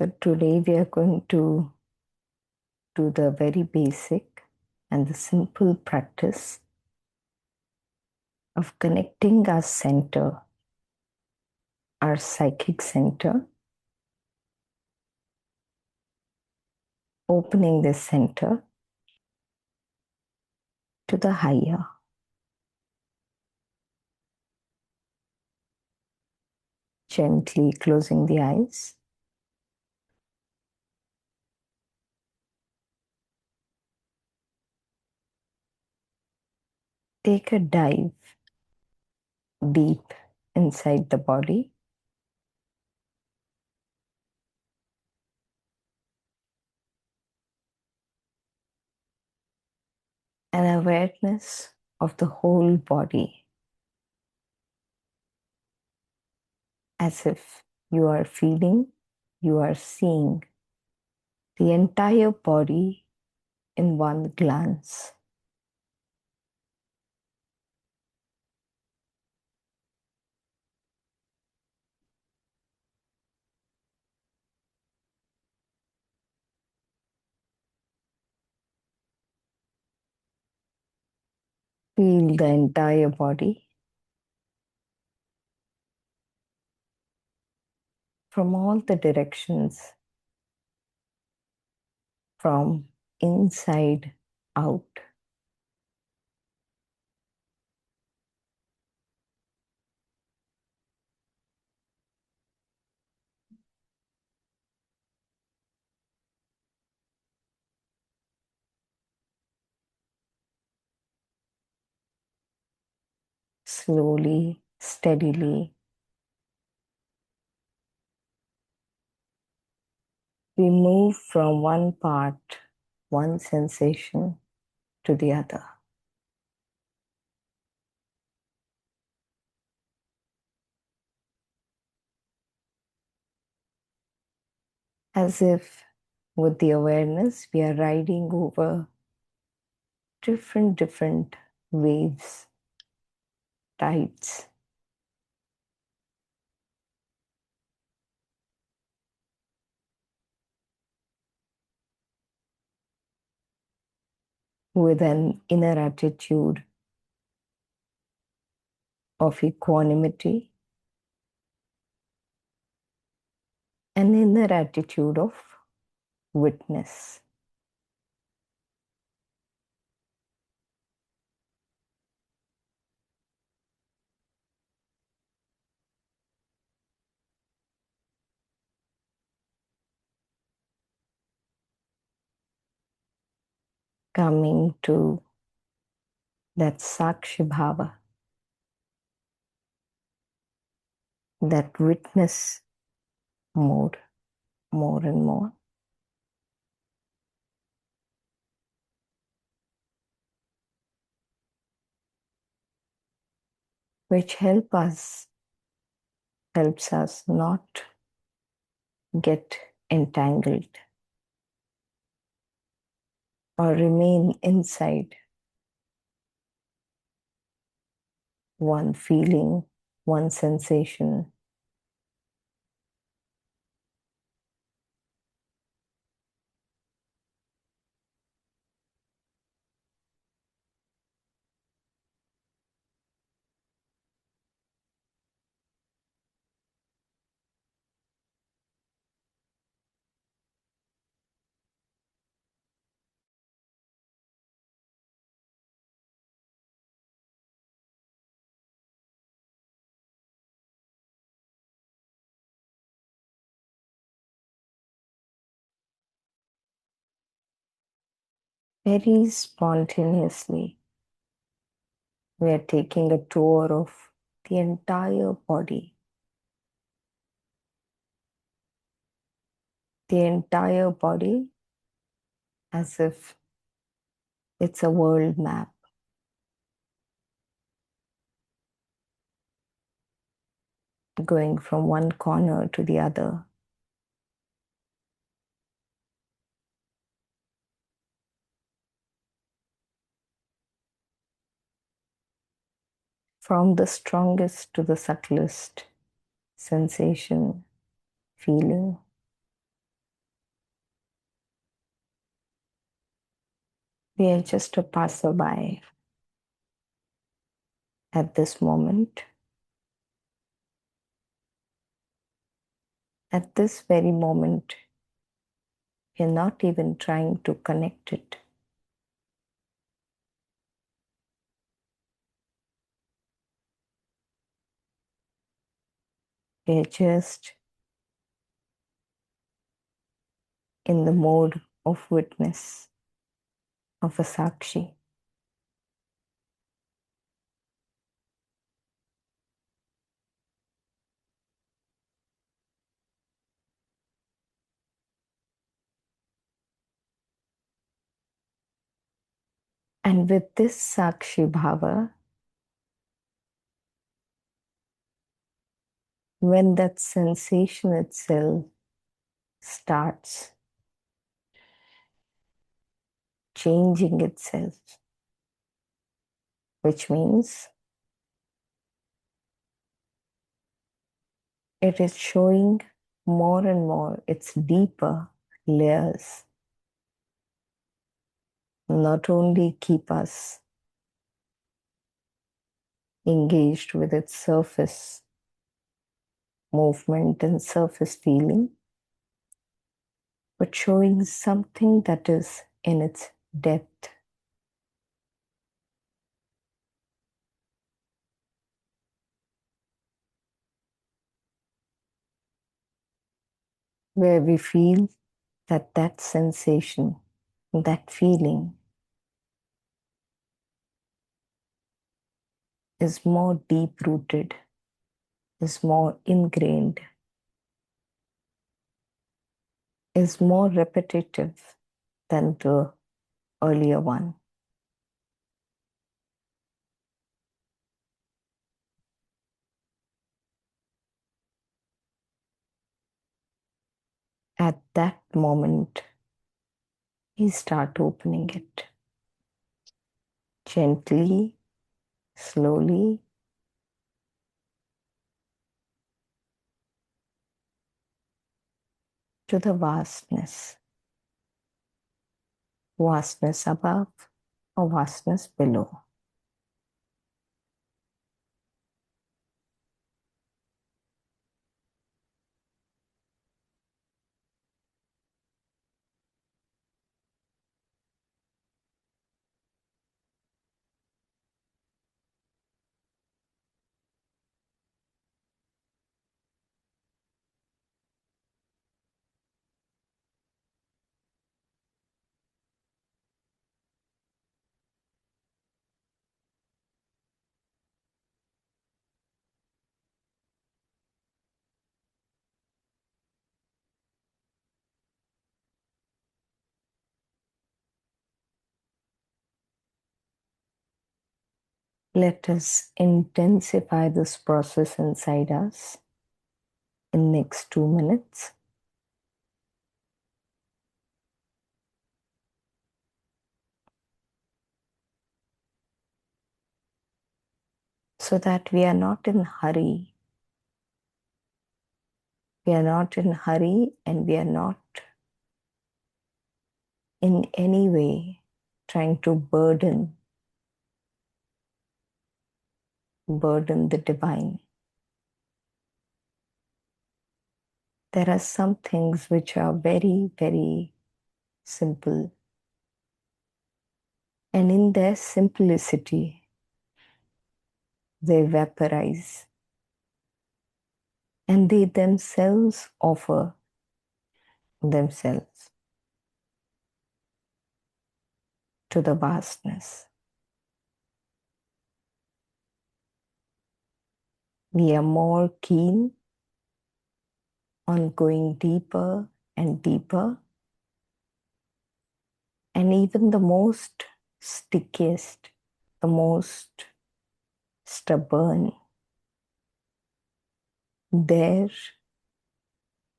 So today we are going to do the very basic and the simple practice of connecting our center, our psychic center, opening the center to the higher. Gently closing the eyes. Take a dive deep inside the body. An awareness of the whole body, as if you are feeling, you are seeing the entire body in one glance. Feel the entire body from all the directions, from inside out. Slowly, steadily, we move from one part, one sensation to the other. As if with the awareness, we are riding over different waves, tides. With an inner attitude of equanimity, an inner attitude of witness. Coming to that Sakshi Bhava, that witness mode, more and more, which helps us not get entangled or remain inside one feeling, one sensation. Very spontaneously, we are taking a tour of the entire body, the entire body as if it's a world map. Going from one corner to the other. From the strongest to the subtlest sensation, feeling. We are just a passerby at this moment. At this very moment, we are not even trying to connect it. We are just in the mode of witness, of a sakshi. And with this sakshi bhava, when that sensation itself starts changing itself, which means it is showing more and more its deeper layers, not only keep us engaged with its surface movement and surface feeling, but showing something that is in its depth, where we feel that that sensation, that feeling is more deep rooted, is more ingrained, is more repetitive than the earlier one. At that moment, we start opening it gently, slowly, to the vastness, vastness above or vastness below. Let us intensify this process inside us in next 2 minutes. So that we are not in hurry. We are not in hurry and we are not in any way trying to burden the divine. There are some things which are very, very simple. And in their simplicity, they vaporize. And they themselves offer themselves to the vastness. We are more keen on going deeper and deeper. And even the most stickiest, the most stubborn, there,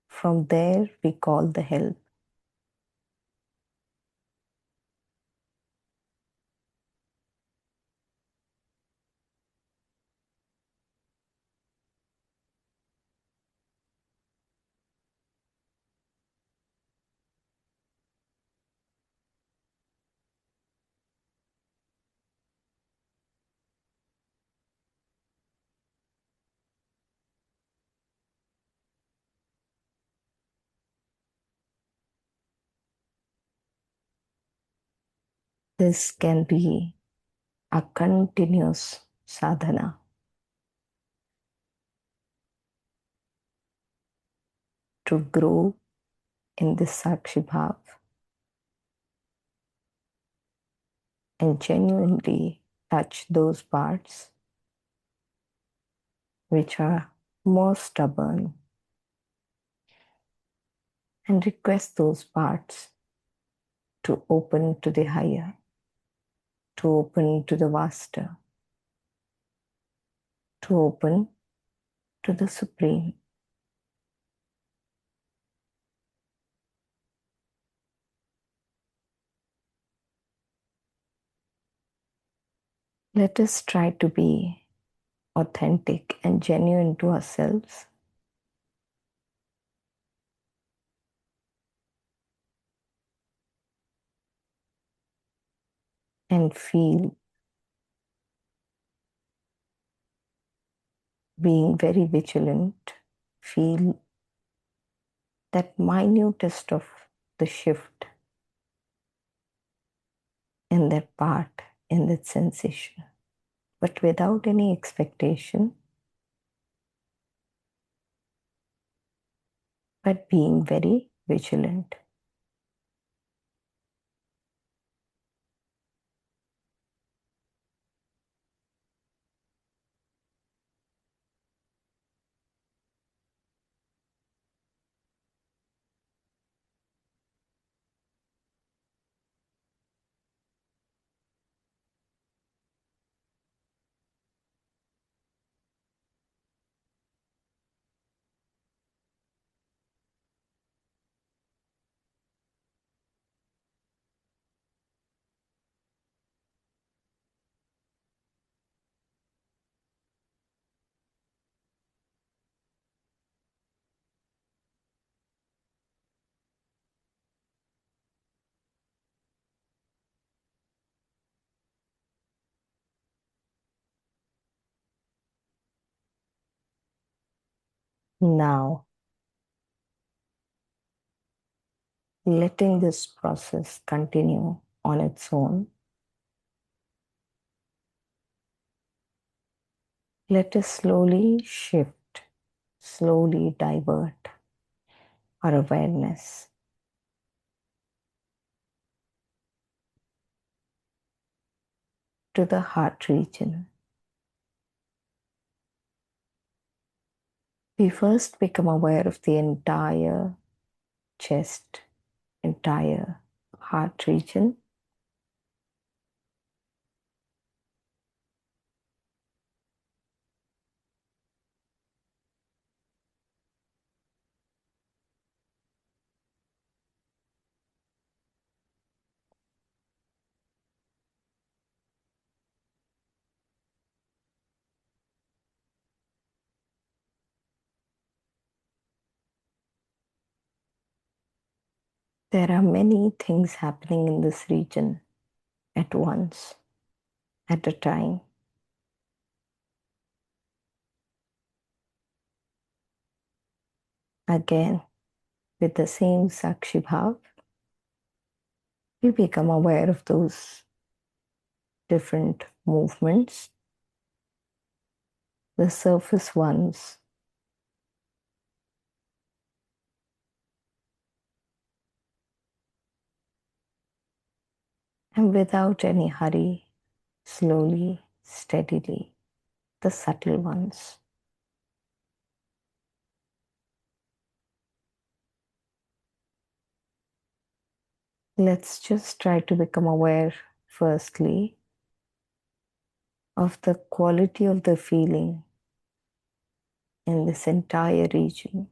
from there we call the help. This can be a continuous sadhana. To grow in this Sakshi Bhav and genuinely touch those parts which are more stubborn and request those parts to open to the higher, to open to the vaster, to open to the supreme. Let us try to be authentic and genuine to ourselves and feel being very vigilant, feel that minutest of the shift in that part, in that sensation, but without any expectation, but being very vigilant. Now, letting this process continue on its own, let us slowly shift, slowly divert our awareness to the heart region. We first become aware of the entire chest, entire heart region. There are many things happening in this region at once, at a time. Again, with the same Sakshi Bhav, we become aware of those different movements, the surface ones, and without any hurry, slowly, steadily, the subtle ones. Let's just try to become aware, firstly, of the quality of the feeling in this entire region.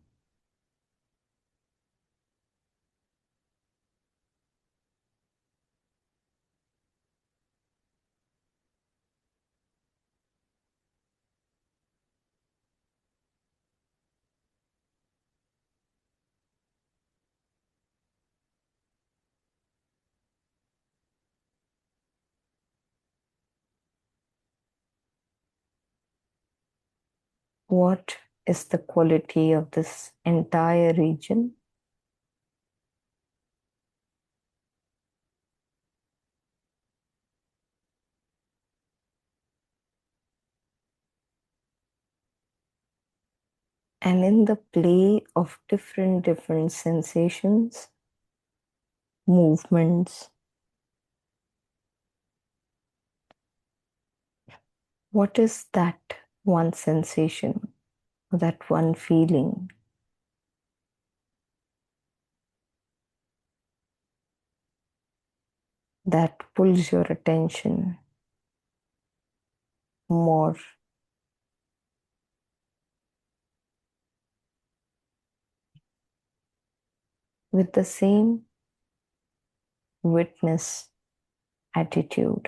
What is the quality of this entire region? And in the play of different sensations, movements, what is that one sensation, that one feeling that pulls your attention more? With the same witness attitude,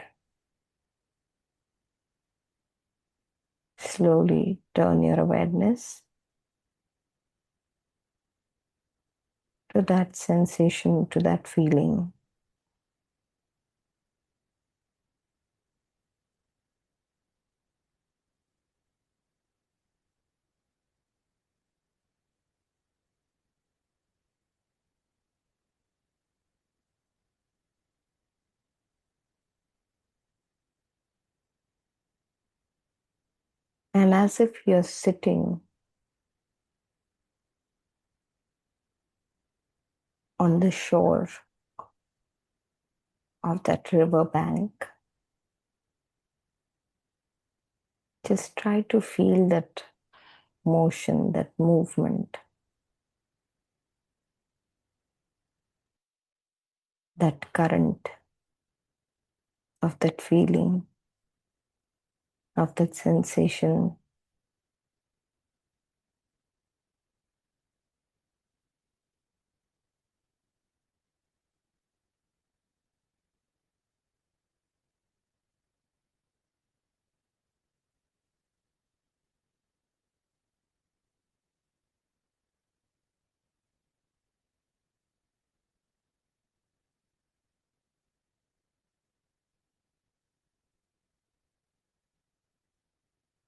slowly turn your awareness to that sensation, to that feeling. And as if you're sitting on the shore of that river bank, just try to feel that motion, that movement, that current of that feeling, of that sensation.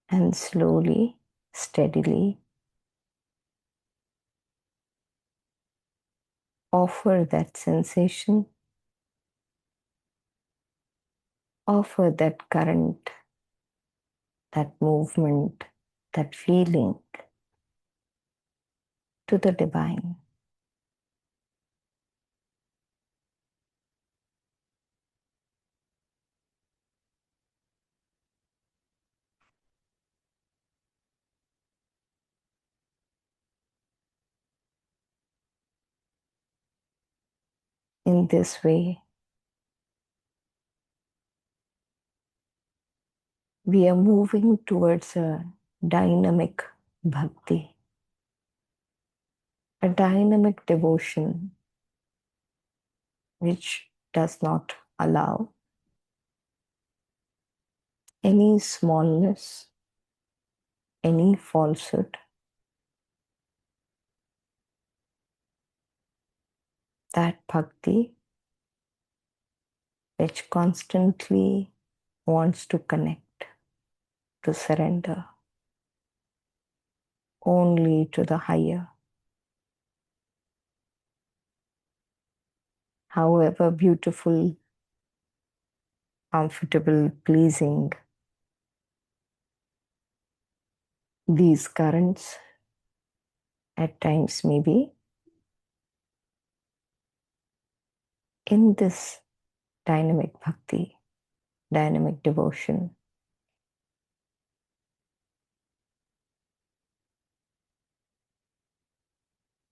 And slowly, steadily offer that sensation, offer that current, that movement, that feeling to the divine. In this way, we are moving towards a dynamic bhakti, a dynamic devotion which does not allow any smallness, any falsehood. That bhakti which constantly wants to connect, to surrender only to the higher. However beautiful, comfortable, pleasing these currents at times may be, in this dynamic bhakti, dynamic devotion,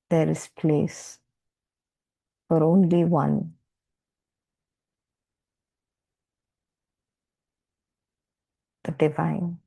there is place for only one, the divine.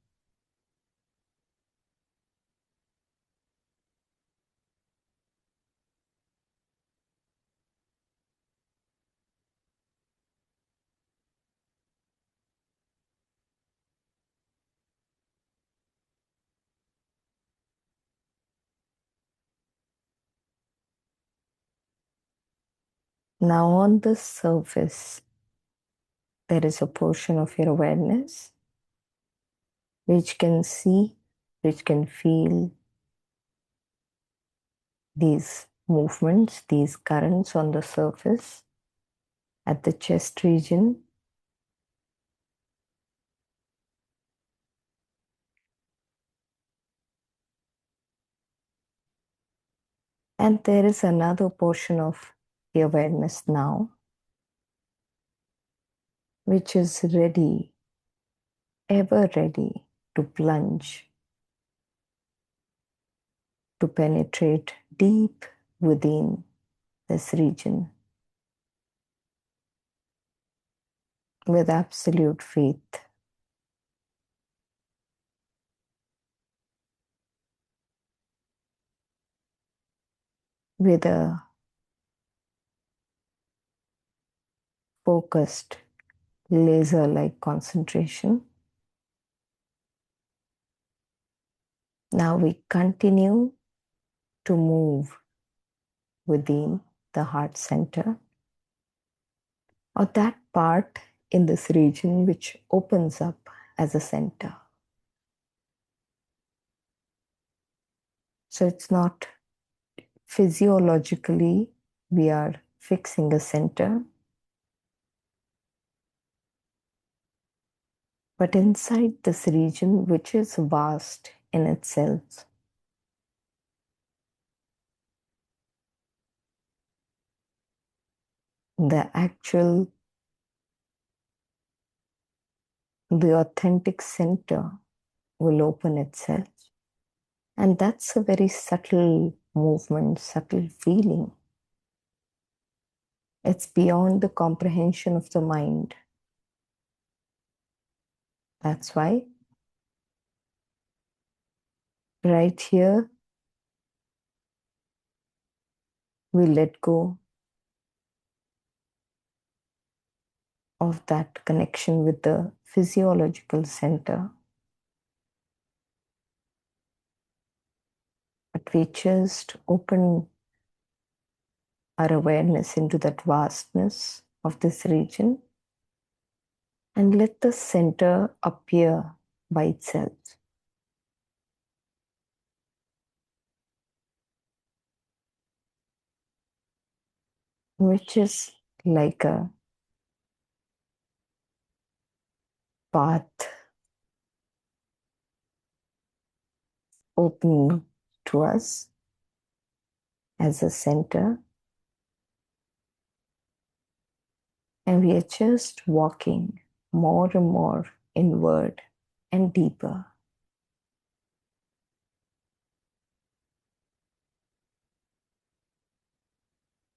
Now, on the surface, there is a portion of your awareness which can see, which can feel these movements, these currents on the surface at the chest region. And there is another portion of the awareness now, which is ready, ever ready to plunge, to penetrate deep within this region with absolute faith, with a focused, laser like concentration. Now we continue to move within the heart center, or that part in this region which opens up as a center. So it's not physiologically we are fixing a center, but inside this region, which is vast in itself, the actual, the authentic center will open itself. And that's a very subtle movement, subtle feeling. It's beyond the comprehension of the mind. That's why right here we let go of that connection with the physiological center, but we just open our awareness into that vastness of this region and let the center appear by itself. Which is like a path opening to us as a center, and we are just walking more and more inward and deeper.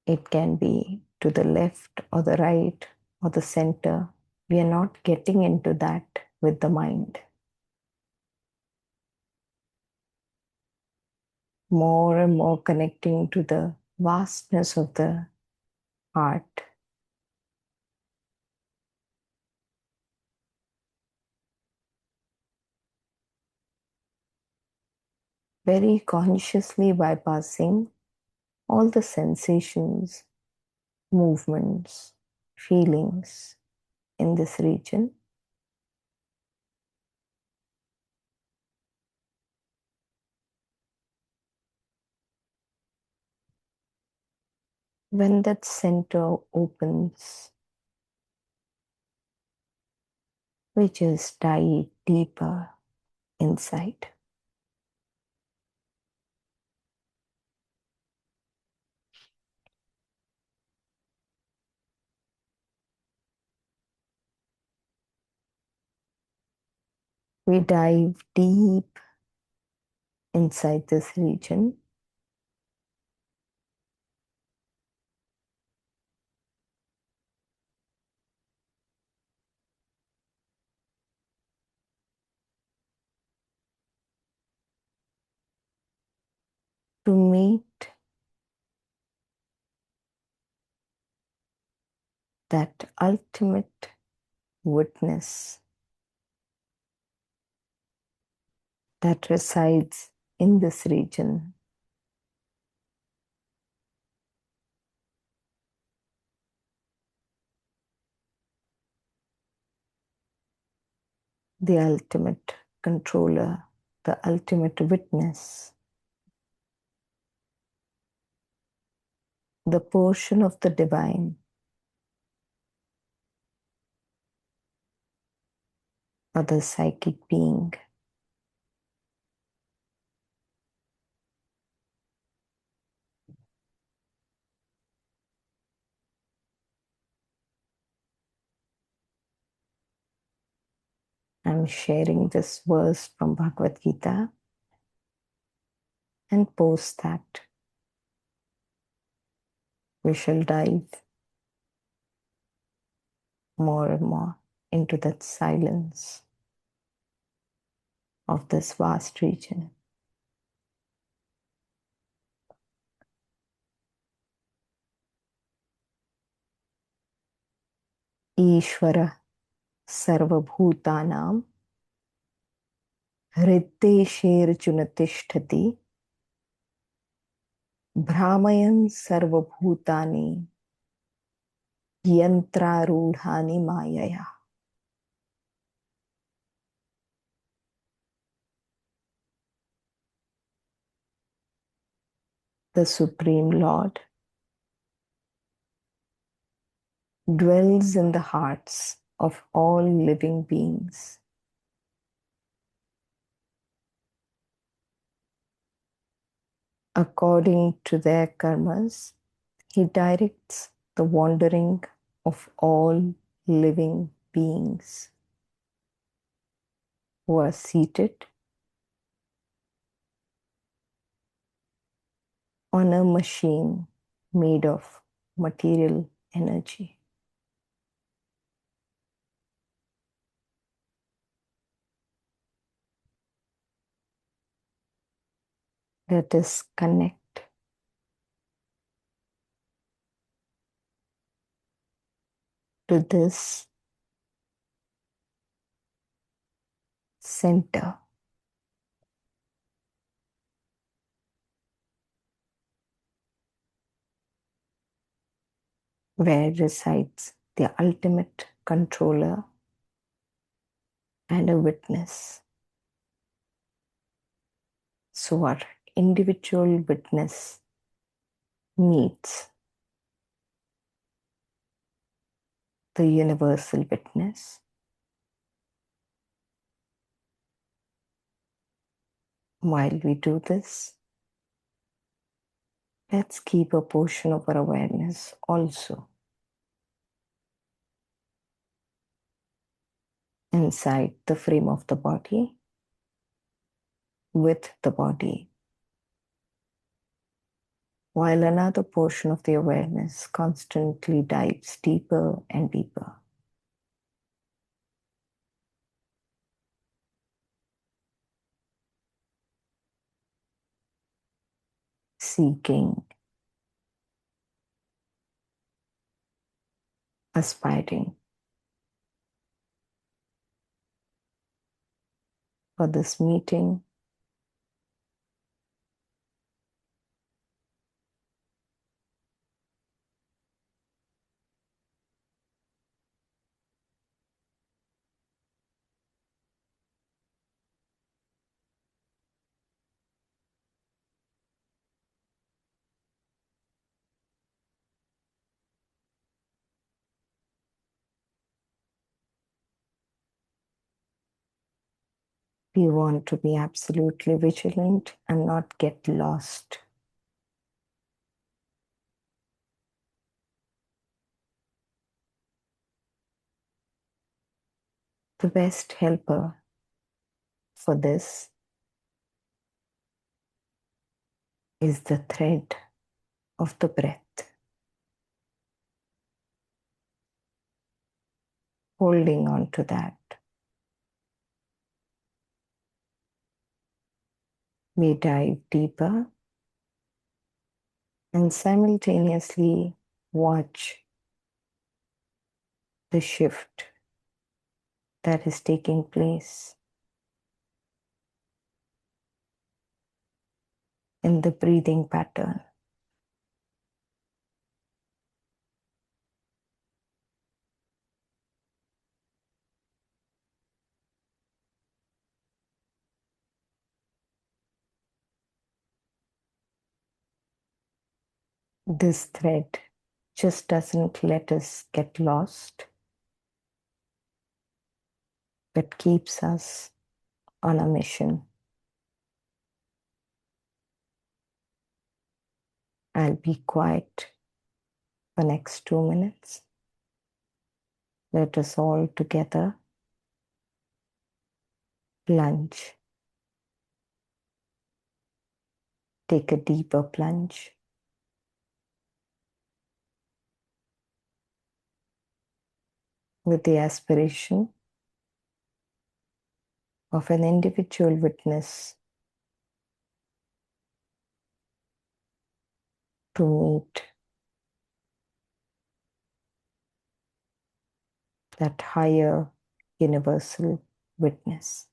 It can be to the left or the right or the center. We are not getting into that with the mind. More and more connecting to the vastness of the heart. Very consciously bypassing all the sensations, movements, feelings in this region. When that center opens, we just dive deeper inside. We dive deep inside this region to meet that ultimate witness that resides in this region. The ultimate controller, the ultimate witness, the portion of the divine, or the psychic being. I'm sharing this verse from Bhagavad Gita and post that. We shall dive more and more into that silence of this vast region. Ishvara sarvabhutanam hriddesherjuna tishtati Brahmayan sarvabhutani yantrarudhani mayaya. The Supreme Lord dwells in the hearts of all living beings. According to their karmas, he directs the wandering of all living beings who are seated on a machine made of material energy. Let us connect to this center where resides the ultimate controller and a witness. So our individual witness meets the universal witness. While we do this, let's keep a portion of our awareness also inside the frame of the body, with the body, while another portion of the awareness constantly dives deeper and deeper. Seeking, aspiring for this meeting, we want to be absolutely vigilant and not get lost. The best helper for this is the thread of the breath. Holding on to that, we dive deeper and simultaneously watch the shift that is taking place in the breathing pattern. This thread just doesn't let us get lost, but keeps us on a mission. I'll be quiet for next 2 minutes. Let us all together Plunge. Take a deeper plunge. With the aspiration of an individual witness to meet that higher universal witness.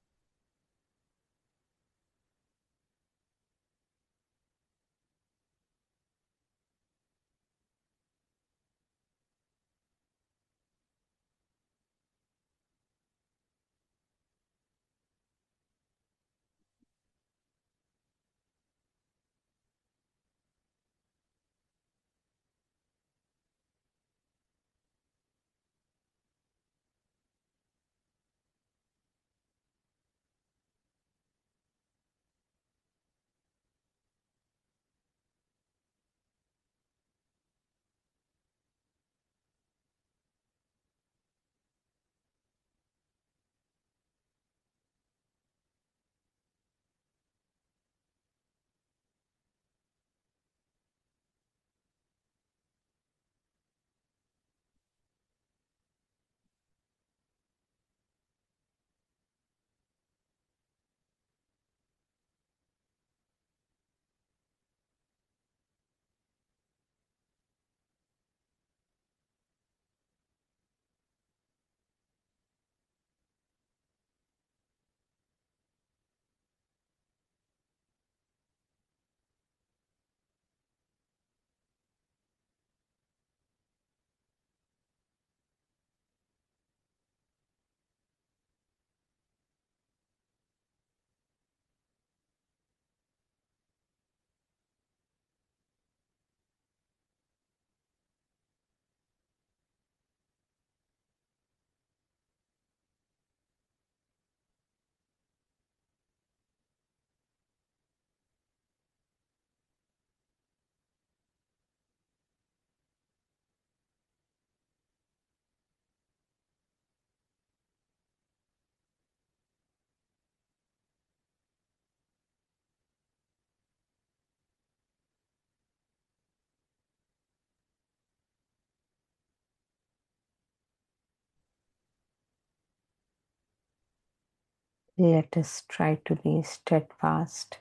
Let us try to be steadfast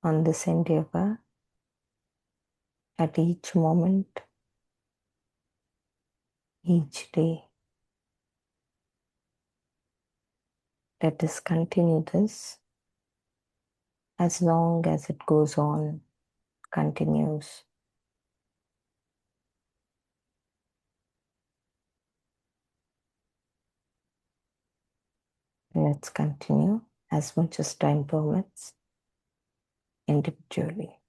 on this endeavor at each moment, each day. Let us continue this as long as it goes on, continues. Let's continue as much as time permits individually.